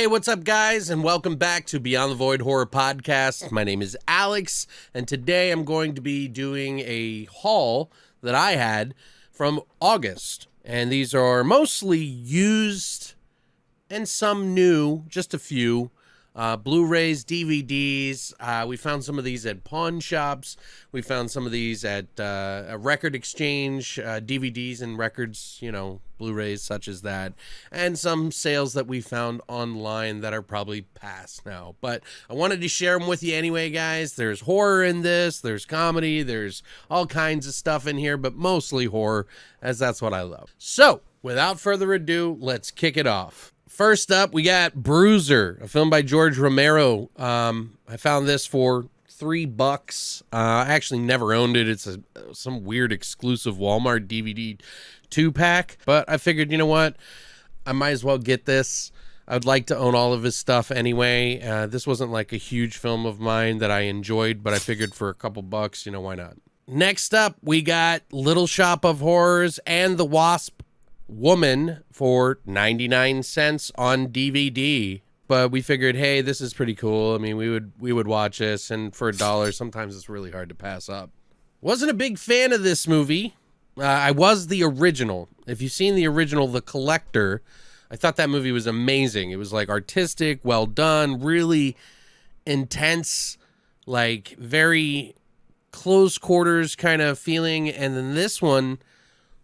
Hey, what's up, guys, and welcome back to Beyond the Void Horror Podcast. My name is Alex, and today I'm going to be doing a haul that I had from August. And these are mostly used and some new, just a few. Blu-rays, DVDs. We found some of these at pawn shops. We found some of these at a record exchange, DVDs and records, Blu-rays such as that. And some sales that we found online that are probably past now. But I wanted to share them with you anyway, guys. There's horror in this. There's comedy. There's all kinds of stuff in here, but mostly horror, as that's what I love. So, without further ado, let's kick it off. First up, we got Bruiser, a film by George Romero. I found this for $3. I actually never owned it. It's some weird exclusive Walmart DVD 2-pack. But I figured, you know what? I might as well get this. I would like to own all of his stuff anyway. This wasn't like a huge film of mine that I enjoyed, but I figured for a couple bucks, why not? Next up, we got Little Shop of Horrors and The Wasp Woman for 99 cents on DVD. But we figured, hey, this is pretty cool. I mean, we would watch this, and for $1, sometimes it's really hard to pass up. Wasn't a big fan of this movie. I was the original. If you've seen the original, The Collector, I thought that movie was amazing. It was like artistic, well done, really intense, like very close quarters kind of feeling. And then this one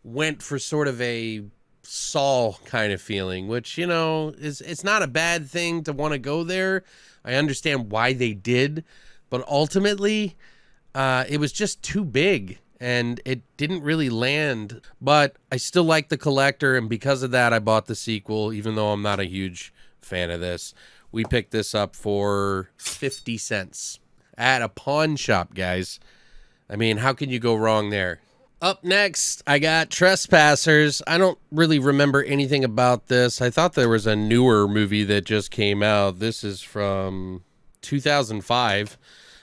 went for sort of a Saw kind of feeling, which, it's not a bad thing to want to go there. I understand why they did, but ultimately, it was just too big and it didn't really land. But I still like The Collector, and because of that, I bought the sequel, even though I'm not a huge fan of this. We picked this up for 50 cents at a pawn shop, guys. I mean, how can you go wrong there? Up next, I got Trespassers. I don't really remember anything about this. I thought there was a newer movie that just came out. This is from 2005.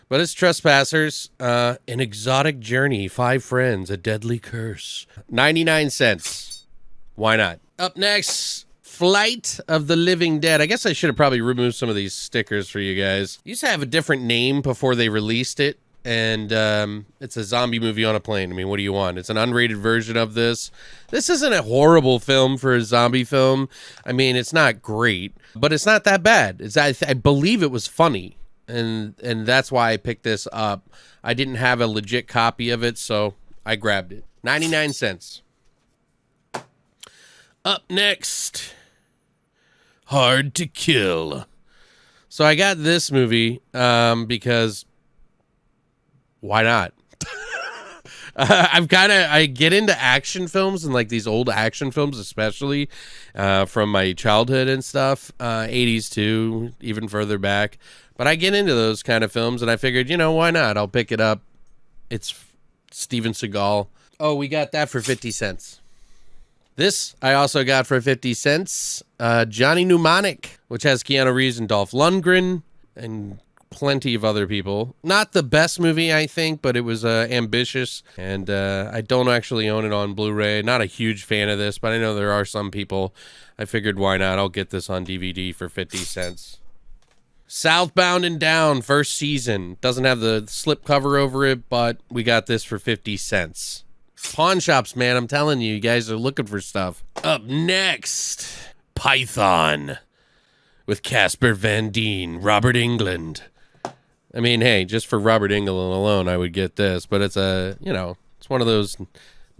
But it's Trespassers, An Exotic Journey, 5 Friends, A Deadly Curse. 99 cents. Why not? Up next, Flight of the Living Dead. I guess I should have probably removed some of these stickers for you guys. It used to have a different name before they released it. And it's a zombie movie on a plane. I mean, what do you want? It's an unrated version of this. This isn't a horrible film for a zombie film. I mean, it's not great, but it's not that bad. I believe it was funny, and that's why I picked this up. I didn't have a legit copy of it, so I grabbed it. 99 cents. Up next, Hard to Kill. So I got this movie because why not? I get into action films and like these old action films, especially from my childhood and stuff, 80s too, even further back. But I get into those kind of films, and I figured, why not? I'll pick it up. It's Steven Seagal. Oh, we got that for 50 cents. This I also got for 50 cents. Johnny Mnemonic, which has Keanu Reeves and Dolph Lundgren and plenty of other people. Not the best movie, I think, but it was ambitious, and I don't actually own it on Blu-ray. Not a huge fan of this, but I know there are some people. I figured, why not? I'll get this on DVD for 50 cents. Southbound Down, first season. Doesn't have the slip cover over it, but we got this for 50 cents. Pawn shops, man, I'm telling you, you guys are looking for stuff. Up next, Python, with Casper Van Dien, Robert Englund. I mean, hey, just for Robert Englund alone, I would get this. But it's it's one of those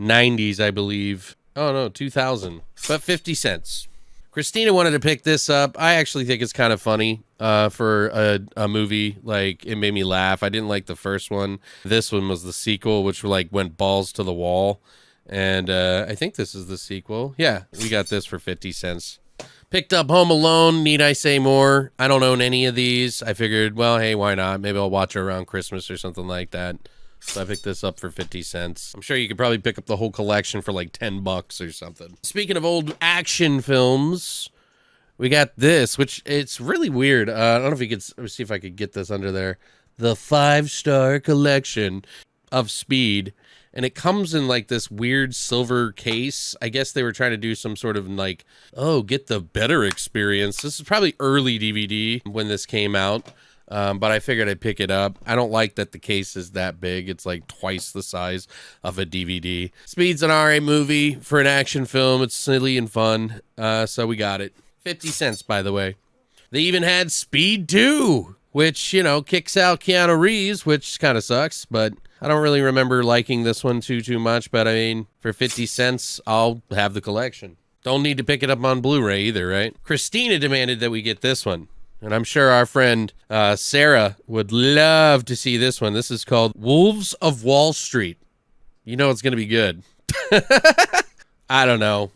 90s, I believe. Oh, no, 2000. But 50 cents. Christina wanted to pick this up. I actually think it's kind of funny for a movie. Like, it made me laugh. I didn't like the first one. This one was the sequel, which went balls to the wall. And I think this is the sequel. Yeah, we got this for 50 cents. Picked up Home Alone. Need I say more? I don't own any of these. I figured, well, hey, why not? Maybe I'll watch it around Christmas or something like that. So I picked this up for 50 cents. I'm sure you could probably pick up the whole collection for like $10 or something. Speaking of old action films, we got this, which it's really weird. I don't know if you could, let me see if I could get this under there. The 5-star collection of Speed. and it comes in like this weird silver case. I guess they were trying to do some sort of like, oh, get the better experience. This is probably early DVD when this came out. But I figured I'd pick it up. I don't like that the case is that big. It's like twice the size of a DVD. Speed's an RA movie for an action film. It's silly and fun. So we got it. 50 cents, by the way. They even had Speed 2, which, you know, kicks out Keanu Reeves, which kind of sucks, but I don't really remember liking this one too much. But I mean, for 50 cents, I'll have the collection. Don't need to pick it up on Blu-ray either, right? Christina demanded that we get this one. And I'm sure our friend Sarah would love to see this one. This is called Wolves of Wall Street. You know it's going to be good. I don't know.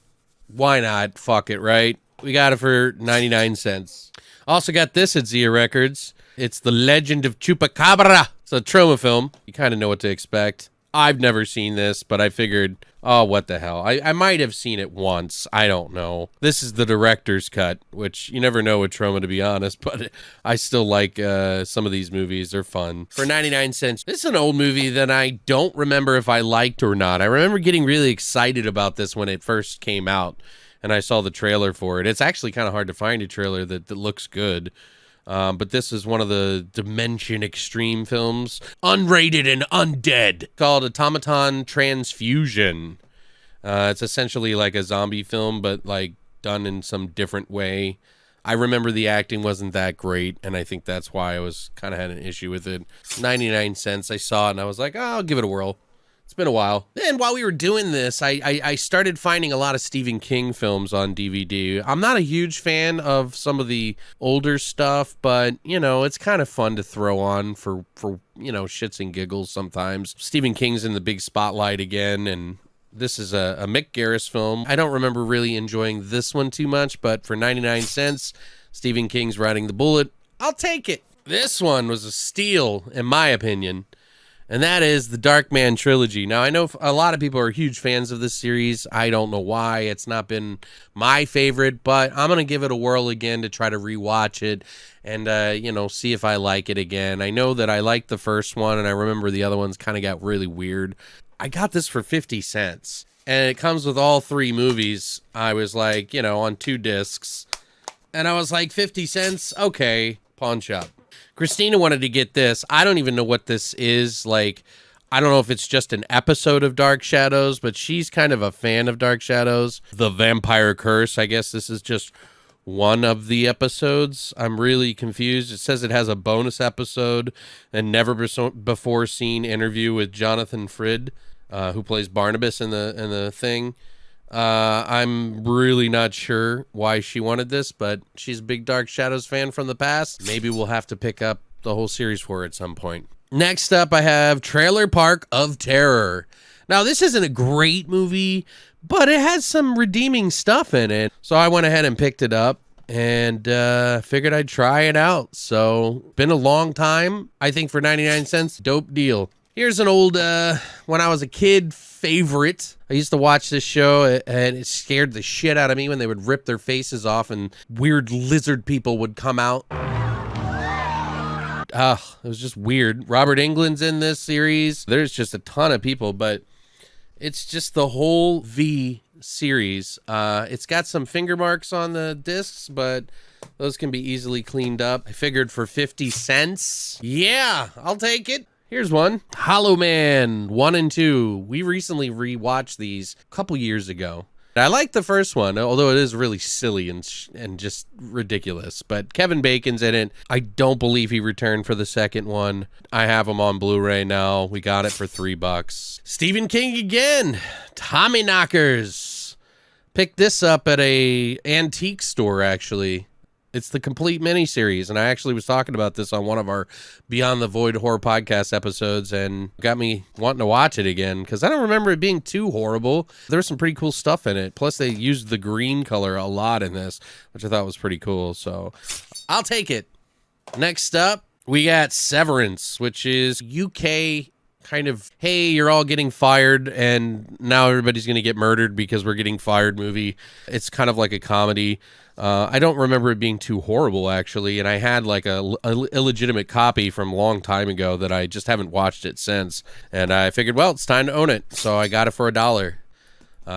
Why not? Fuck it, right? We got it for 99 cents. Also got this at Zia Records. It's The Legend of Chupacabra. It's a trauma film. You kind of know what to expect. I've never seen this, but I figured, oh, what the hell. I might have seen it once. I don't know. This is the director's cut, which you never know with Troma, to be honest, but I still like some of these movies. They're fun. For 99 cents, this is an old movie that I don't remember if I liked or not. I remember getting really excited about this when it first came out, and I saw the trailer for it. It's actually kind of hard to find a trailer that looks good. But this is one of the Dimension Extreme films, unrated and undead, called Otamatone Transfusion. It's essentially like a zombie film, but like done in some different way. I remember the acting wasn't that great, and I think that's why I was kind of had an issue with it. 99 cents, I saw it, and I was like, oh, I'll give it a whirl. It's been a while. And while we were doing this, I started finding a lot of Stephen King films on DVD. I'm not a huge fan of some of the older stuff, but, you know, it's kind of fun to throw on for you know, shits and giggles sometimes. Stephen King's in the big spotlight again, and this is a Mick Garris film. I don't remember really enjoying this one too much, but for 99 cents, Stephen King's riding the bullet. I'll take it. This one was a steal, in my opinion. And that is the Man Trilogy. Now, I know a lot of people are huge fans of this series. I don't know why. It's not been my favorite, but I'm going to give it a whirl again to try to rewatch it and, you know, see if I like it again. I know that I liked the first one, and I remember the other ones kind of got really weird. I got this for 50 cents, and it comes with all three movies. I was like, you know, on 2 discs, and I was like, 50 cents? Okay, pawn shop. Christina wanted to get this. I don't even know what this is. Like, I don't know if it's just an episode of Dark Shadows, but she's kind of a fan of Dark Shadows. The Vampire Curse. I guess this is just one of the episodes. I'm really confused. It says it has a bonus episode and never before seen interview with Jonathan Frid, who plays Barnabas in the thing. I'm really not sure why she wanted this, but she's a big Dark Shadows fan from the past. Maybe we'll have to pick up the whole series for her at some point. Next up, I have Trailer Park of Terror. Now, this isn't a great movie, but it has some redeeming stuff in it. So I went ahead and picked it up and figured I'd try it out. So, been a long time. I think for 99 cents, dope deal. Here's an old, when I was a kid, favorite. I used to watch this show, and it scared the shit out of me when they would rip their faces off and weird lizard people would come out. Ugh, it was just weird. Robert Englund's in this series. There's just a ton of people, but it's just the whole V series. It's got some finger marks on the discs, but those can be easily cleaned up. I figured for 50 cents. Yeah, I'll take it. Here's one. Holloman 1 and 2. We recently rewatched these a couple years ago. I like the first one, although it is really silly and just ridiculous. But Kevin Bacon's in it. I don't believe he returned for the second one. I have him on Blu-ray now. We got it for $3. Stephen King again. Tommy Knockers. Picked this up at a antique store, actually. It's the complete miniseries, and I actually was talking about this on one of our Beyond the Void horror podcast episodes, and got me wanting to watch it again, because I don't remember it being too horrible. There's some pretty cool stuff in it. Plus, they used the green color a lot in this, which I thought was pretty cool, so I'll take it. Next up, we got Severance, which is UK kind of, hey, you're all getting fired and now everybody's going to get murdered because we're getting fired movie. It's kind of like a comedy. I don't remember it being too horrible, actually, and I had like a illegitimate copy from a long time ago that I just haven't watched it since, and I figured, well, it's time to own it, so I got it for $1.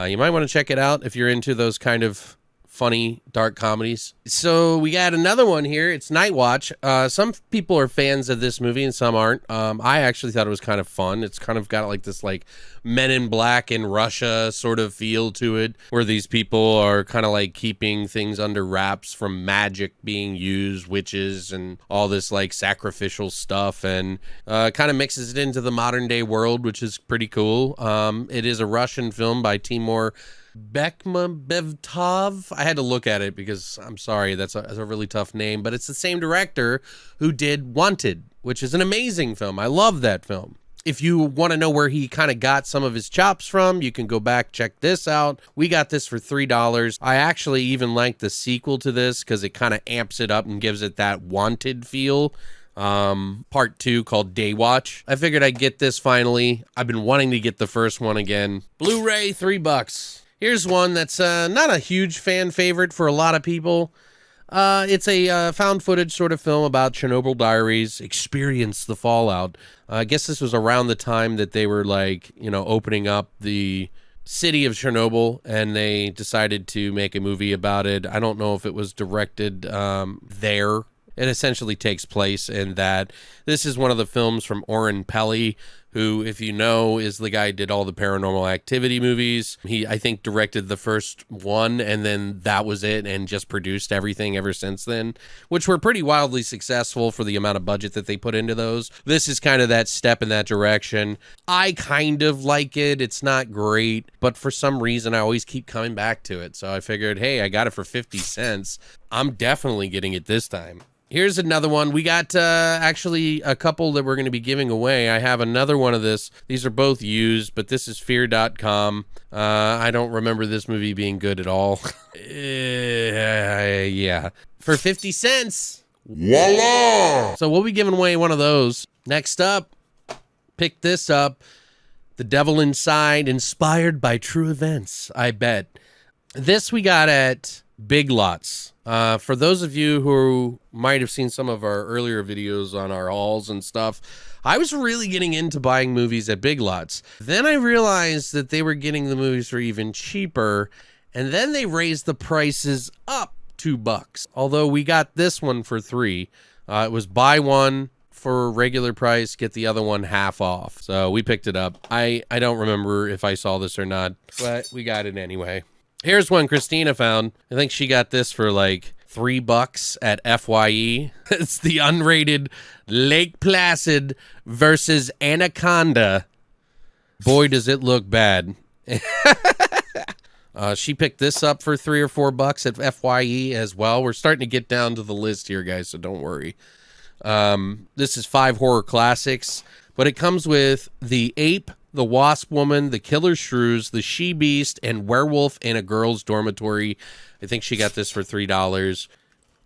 You might want to check it out if you're into those kind of funny, dark comedies. So we got another one here. It's Night Watch. Some people are fans of this movie and some aren't. I actually thought it was kind of fun. It's kind of got like this like Men in Black in Russia sort of feel to it, where these people are kind of like keeping things under wraps from magic being used, witches and all this like sacrificial stuff, and kind of mixes it into the modern day world, which is pretty cool. It is a Russian film by Timur Bekmambetov. I had to look at it because I'm sorry, that's a really tough name, but it's the same director who did Wanted, which is an amazing film. I love that film. If you want to know where he kind of got some of his chops from, you can go back, check this out. We got this for $3. I actually even like the sequel to this because it kind of amps it up and gives it that Wanted feel. Part 2 called Day Watch. I figured I'd get this finally. I've been wanting to get the first one again. Blu-ray, $3. Here's one that's not a huge fan favorite for a lot of people. It's a found footage sort of film about Chernobyl Diaries, experience the fallout. I guess this was around the time that they were like, you know, opening up the city of Chernobyl, and they decided to make a movie about it. I don't know if it was directed there. It essentially takes place in that. This is one of the films from Oren Peli, who, if you know, is the guy who did all the Paranormal Activity movies. He, I think, directed the first one, and then that was it, and just produced everything ever since then, which were pretty wildly successful for the amount of budget that they put into those. This is kind of that step in that direction. I kind of like it. It's not great, but for some reason, I always keep coming back to it. So I figured, hey, I got it for 50 cents. I'm definitely getting it this time. Here's another one. We got actually a couple that we're going to be giving away. I have another one of this. These are both used, but this is Fear.com. I don't remember this movie being good at all. Yeah. For 50 cents. Voila! So we'll be giving away one of those. Next up, pick this up. The Devil Inside, inspired by true events, I bet. This we got at Big Lots. For those of you who might have seen some of our earlier videos on our hauls and stuff, I was really getting into buying movies at Big Lots. Then I realized that they were getting the movies for even cheaper, and then they raised the prices up $2. Although we got this one for $3. It was buy one for regular price, get the other one half off. So we picked it up. I don't remember if I saw this or not, but we got it anyway. Here's one Christina found. I think she got this for like $3 at FYE. It's the unrated Lake Placid versus Anaconda. Boy, does it look bad. She picked this up for $3 or $4 at FYE as well. We're starting to get down to the list here, guys, so don't worry. This is 5 horror classics, but it comes with The Ape, The Wasp Woman, The Killer Shrews, The She-Beast, and Werewolf in a Girl's Dormitory. I think she got this for $3.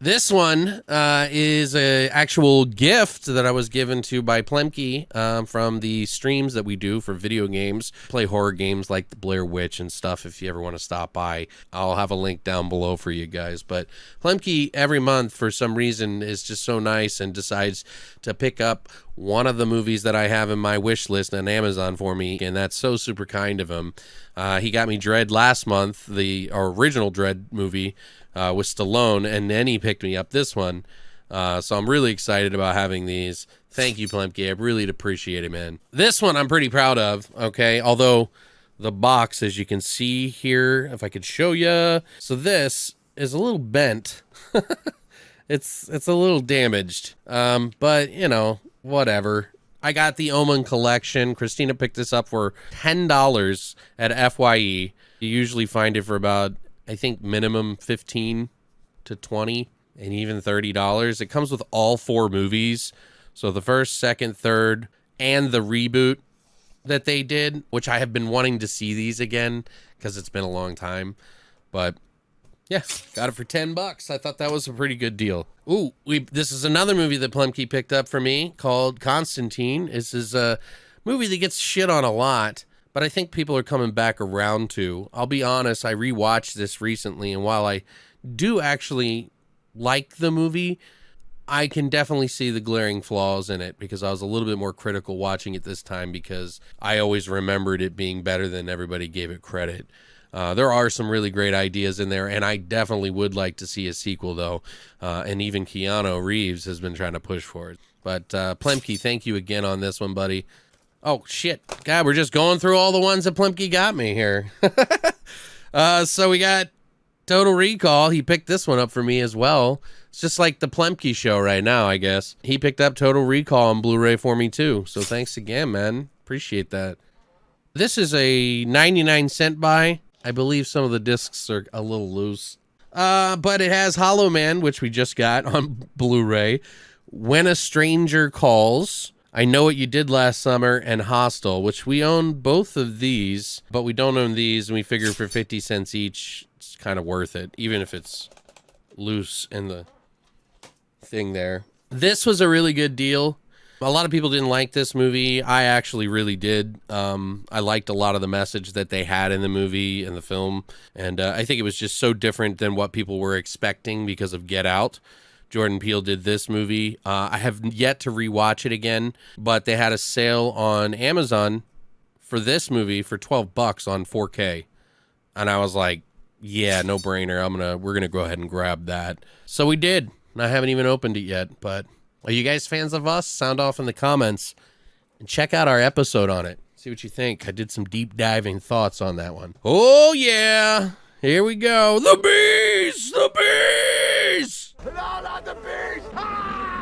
This one is an actual gift that I was given to by Plemke from the streams that we do for video games. Play horror games like the Blair Witch and stuff if you ever want to stop by. I'll have a link down below for you guys. But Plemke every month for some reason is just so nice and decides to pick up one of the movies that I have in my wish list on Amazon for me, and that's so super kind of him. He got me Dread last month, the original Dread movie, with Stallone, and then he picked me up this one. So I'm really excited about having these. Thank you, Plemke. I really appreciate it, man. This one I'm pretty proud of, okay? Although the box, as you can see here, if I could show you. So this is a little bent. It's a little damaged, but, you know, whatever. I got the Omen Collection. Christina picked this up for $10 at FYE. You usually find it for about, I think, minimum $15 to $20 and even $30. It comes with all 4 movies. So the first, second, third, and the reboot that they did, which I have been wanting to see these again because it's been a long time. But yeah, got it for $10. I thought that was a pretty good deal. Ooh, this is another movie that Plemke picked up for me called Constantine. This is movie that gets shit on a lot, but I think people are coming back around to. I'll be honest, I rewatched this recently, and while I do actually like the movie, I can definitely see the glaring flaws in it because I was a little bit more critical watching it this time because I always remembered it being better than everybody gave it credit. There are some really great ideas in there, and I definitely would like to see a sequel, though. And even Keanu Reeves has been trying to push for it. But Plemke, thank you again on this one, buddy. Oh, shit. God, we're just going through all the ones that Plemke got me here. So we got Total Recall. He picked this one up for me as well. It's just like the Plemke show right now, I guess. He picked up Total Recall on Blu-ray for me, too. So thanks again, man. Appreciate that. This is a 99-cent buy. I believe some of the discs are a little loose. But it has Hollow Man, which we just got on Blu-ray. When a Stranger Calls, I Know What You Did Last Summer, and Hostel, which we own both of these, but we don't own these, and we figure for 50 cents each, it's kind of worth it, even if it's loose in the thing there. This was a really good deal. A lot of people didn't like this movie. I actually really did. I liked a lot of the message that they had in the movie and the film, and I think it was just so different than what people were expecting because of Get Out. Jordan Peele did this movie. I have yet to rewatch it again, but they had a sale on Amazon for this movie for $12 on 4K, and I was like, yeah, no brainer. We're gonna go ahead and grab that. So we did. I haven't even opened it yet, but are you guys fans of us? Sound off in the comments and check out our episode on it. See what you think. I did some deep diving thoughts on that one. Oh yeah, here we go. The bees, the bees.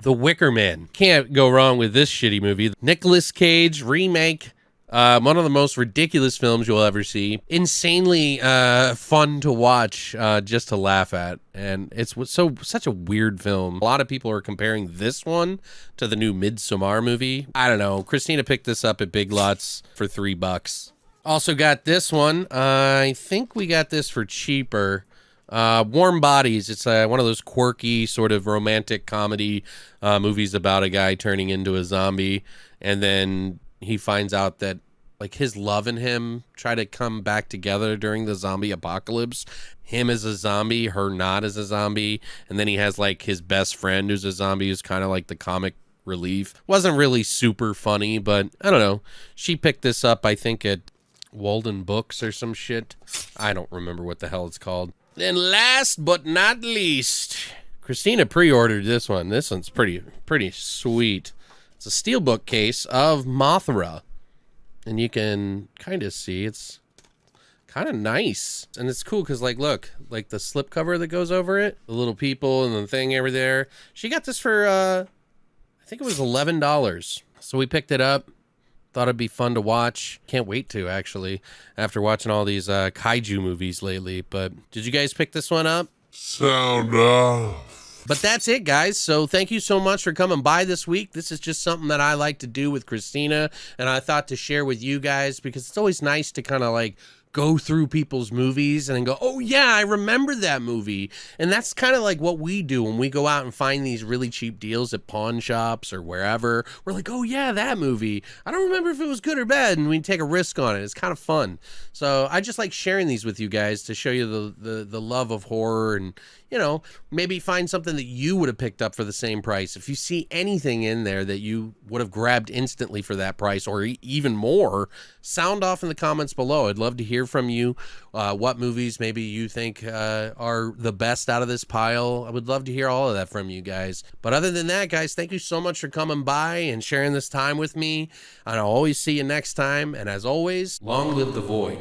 The Wickerman. Can't go wrong with this shitty movie. Nicolas Cage remake. One of the most ridiculous films you'll ever see. Insanely fun to watch, just to laugh at. And it's such a weird film. A lot of people are comparing this one to the new Midsommar movie. I don't know. Christina picked this up at Big Lots for $3. Also got this one. I think we got this for cheaper. Warm Bodies. It's one of those quirky sort of romantic comedy movies about a guy turning into a zombie, and then he finds out that like his love and him try to come back together during the zombie apocalypse. Him as a zombie, her not as a zombie, and then he has like his best friend who's a zombie who's kind of like the comic relief. Wasn't really super funny, but I don't know. She picked this up, I think, at Walden Books or some shit. I don't remember what the hell it's called. Then last but not least, Christina pre-ordered this one. This one's pretty sweet. It's a steelbook case of Mothra. And you can kind of see it's kind of nice. And it's cool because, like, look, like the slipcover that goes over it, the little people and the thing over there. She got this for, I think it was $11. So we picked it up. Thought it'd be fun to watch. Can't wait to, actually, after watching all these kaiju movies lately. But did you guys pick this one up? Sound off. But that's it, guys. So thank you so much for coming by this week. This is just something that I like to do with Christina, and I thought to share with you guys because it's always nice to kind of like go through people's movies and then go, oh yeah, I remember that movie. And that's kind of like what we do when we go out and find these really cheap deals at pawn shops or wherever. We're like, oh yeah, that movie. I don't remember if it was good or bad, and we take a risk on it. It's kind of fun. So I just like sharing these with you guys to show you the love of horror, and you know, maybe find something that you would have picked up for the same price. If you see anything in there that you would have grabbed instantly for that price or even more, sound off in the comments below. I'd love to hear from you. What movies maybe you think are the best out of this pile. I would love to hear all of that from you guys. But other than that, guys, thank you so much for coming by and sharing this time with me. And I'll always see you next time. And as always, long live the void.